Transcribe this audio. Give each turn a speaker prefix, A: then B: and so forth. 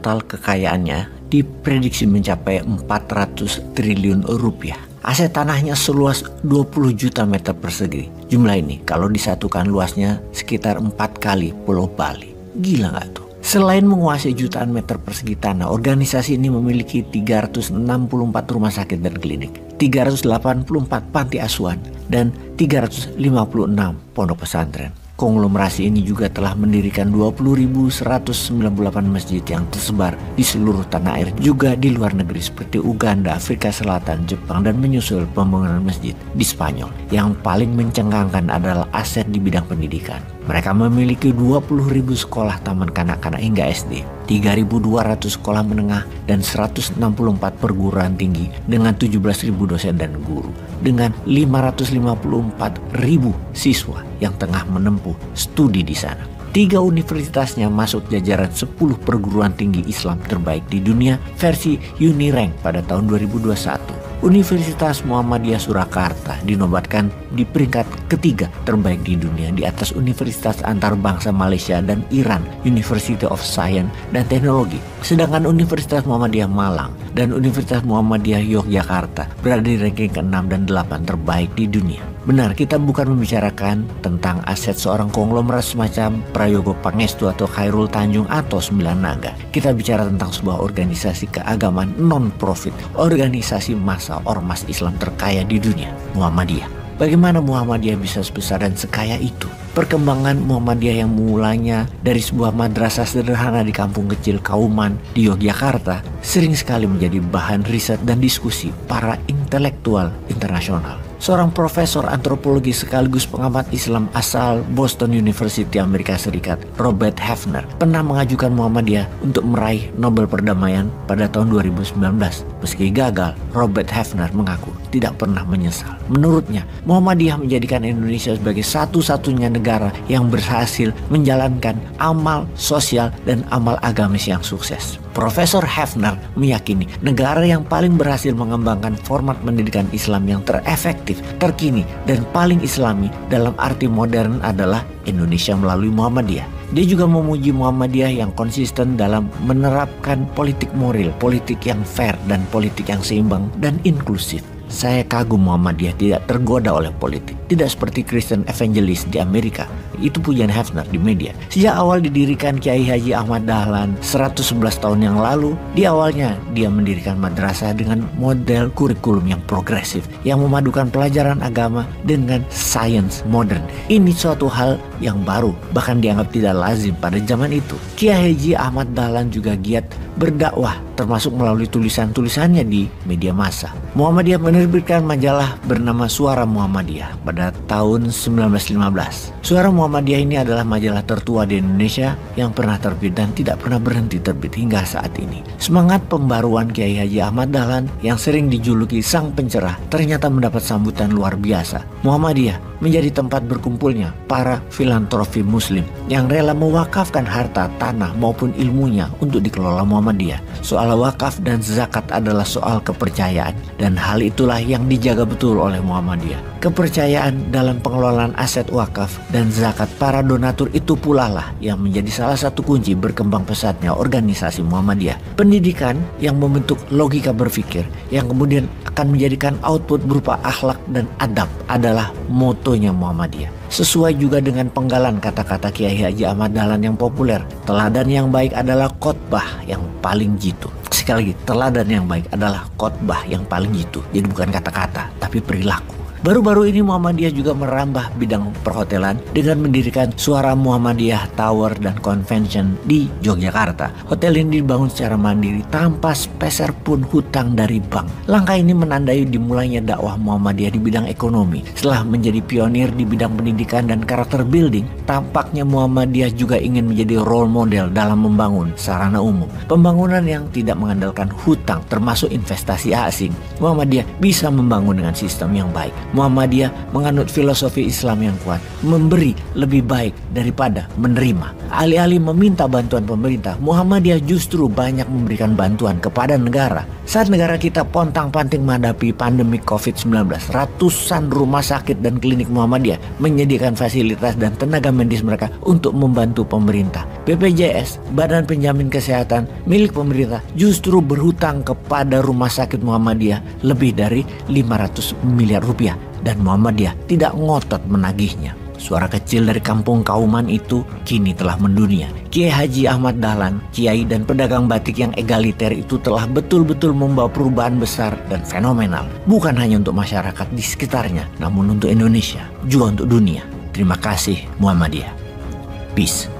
A: total kekayaannya diprediksi mencapai 400 triliun rupiah. Aset tanahnya seluas 20 juta meter persegi. Jumlah ini kalau disatukan luasnya sekitar 4 kali Pulau Bali. Gila nggak tuh? Selain menguasai jutaan meter persegi tanah, organisasi ini memiliki 364 rumah sakit dan klinik, 384 panti asuhan, dan 356 pondok pesantren. Konglomerasi ini juga telah mendirikan 20.198 masjid yang tersebar di seluruh tanah air, juga di luar negeri seperti Uganda, Afrika Selatan, Jepang, dan menyusul pembangunan masjid di Spanyol. Yang paling mencengangkan adalah aset di bidang pendidikan. Mereka memiliki 20.000 sekolah taman kanak-kanak hingga SD, 3.200 sekolah menengah, dan 164 perguruan tinggi dengan 17.000 dosen dan guru, dengan 554.000 siswa yang tengah menempuh studi di sana. 3 universitasnya masuk jajaran 10 perguruan tinggi Islam terbaik di dunia versi Unirank pada tahun 2021. Universitas Muhammadiyah Surakarta dinobatkan di peringkat ketiga terbaik di dunia di atas Universitas Antarbangsa Malaysia dan Iran, University of Science dan Teknologi. Sedangkan Universitas Muhammadiyah Malang dan Universitas Muhammadiyah Yogyakarta berada di ranking ke-6 dan 8 terbaik di dunia. Benar, kita bukan membicarakan tentang aset seorang konglomerat semacam Prayogo Pangestu atau Khairul Tanjung atau Sembilan Naga. Kita bicara tentang sebuah organisasi keagamaan non-profit, organisasi massa ormas Islam terkaya di dunia, Muhammadiyah. Bagaimana Muhammadiyah bisa sebesar dan sekaya itu? Perkembangan Muhammadiyah yang mulanya dari sebuah madrasah sederhana di kampung kecil Kauman di Yogyakarta sering sekali menjadi bahan riset dan diskusi para intelektual internasional. Seorang profesor antropologi sekaligus pengamat Islam asal Boston University Amerika Serikat, Robert Hefner, pernah mengajukan Muhammadiyah untuk meraih Nobel Perdamaian pada tahun 2019. Meski gagal, Robert Hefner mengaku tidak pernah menyesal. Menurutnya, Muhammadiyah menjadikan Indonesia sebagai satu-satunya negara yang berhasil menjalankan amal sosial dan amal agamis yang sukses. Profesor Hefner meyakini negara yang paling berhasil mengembangkan format pendidikan Islam yang terefektif, terkini, dan paling islami dalam arti modern adalah Indonesia melalui Muhammadiyah. Dia juga memuji Muhammadiyah yang konsisten dalam menerapkan politik moral, politik yang fair, dan politik yang seimbang dan inklusif. Saya kagum Muhammadiyah tidak tergoda oleh politik. Tidak seperti Christian Evangelist di Amerika. Itu pujian Hefner di media. Sejak awal didirikan Kiai Haji Ahmad Dahlan 111 tahun yang lalu, di awalnya dia mendirikan madrasah dengan model kurikulum yang progresif, yang memadukan pelajaran agama dengan sains modern. Ini suatu hal yang baru, bahkan dianggap tidak lazim pada zaman itu. Kiai Haji Ahmad Dahlan juga giat berdakwah, termasuk melalui tulisan-tulisannya di media massa. Muhammadiyah menerbitkan majalah bernama Suara Muhammadiyah pada tahun 1915. Suara Muhammadiyah ini adalah majalah tertua di Indonesia yang pernah terbit dan tidak pernah berhenti terbit hingga saat ini. Semangat pembaruan Kiai Haji Ahmad Dahlan yang sering dijuluki sang pencerah ternyata mendapat sambutan luar biasa. Muhammadiyah menjadi tempat berkumpulnya para filantropi muslim yang rela mewakafkan harta, tanah maupun ilmunya untuk dikelola Muhammadiyah. Soal wakaf dan zakat adalah soal kepercayaan, dan hal itulah yang dijaga betul oleh Muhammadiyah. Kepercayaan dalam pengelolaan aset wakaf dan zakat para donatur itu pula lah yang menjadi salah satu kunci berkembang pesatnya organisasi Muhammadiyah. Pendidikan yang membentuk logika berpikir yang kemudian akan menjadikan output berupa akhlak dan adab adalah motonya Muhammadiyah. Sesuai juga dengan penggalan kata-kata Kiai Haji Ahmad Dahlan yang populer, teladan yang baik adalah khotbah yang paling jitu. Sekali lagi, teladan yang baik adalah khotbah yang paling jitu. Jadi bukan kata-kata, tapi perilaku. Baru-baru ini Muhammadiyah juga merambah bidang perhotelan dengan mendirikan Suara Muhammadiyah Tower dan Convention di Yogyakarta. Hotel ini dibangun secara mandiri tanpa sepeser pun hutang dari bank. Langkah ini menandai dimulainya dakwah Muhammadiyah di bidang ekonomi. Setelah menjadi pionir di bidang pendidikan dan karakter building, tampaknya Muhammadiyah juga ingin menjadi role model dalam membangun sarana umum. Pembangunan yang tidak mengandalkan hutang termasuk investasi asing. Muhammadiyah bisa membangun dengan sistem yang baik. Muhammadiyah menganut filosofi Islam yang kuat, memberi lebih baik daripada menerima. Alih-alih meminta bantuan pemerintah, Muhammadiyah justru banyak memberikan bantuan kepada negara. Saat negara kita pontang-panting menghadapi pandemi COVID-19, ratusan rumah sakit dan klinik Muhammadiyah menyediakan fasilitas dan tenaga medis mereka untuk membantu pemerintah. BPJS, Badan Penjamin Kesehatan milik pemerintah, justru berhutang kepada rumah sakit Muhammadiyah lebih dari 500 miliar rupiah dan Muhammadiyah tidak ngotot menagihnya. Suara kecil dari kampung Kauman itu kini telah mendunia. Kiai Haji Ahmad Dahlan, kiai dan pedagang batik yang egaliter itu telah betul-betul membawa perubahan besar dan fenomenal. Bukan hanya untuk masyarakat di sekitarnya, namun untuk Indonesia, juga untuk dunia. Terima kasih Muhammadiyah. Peace.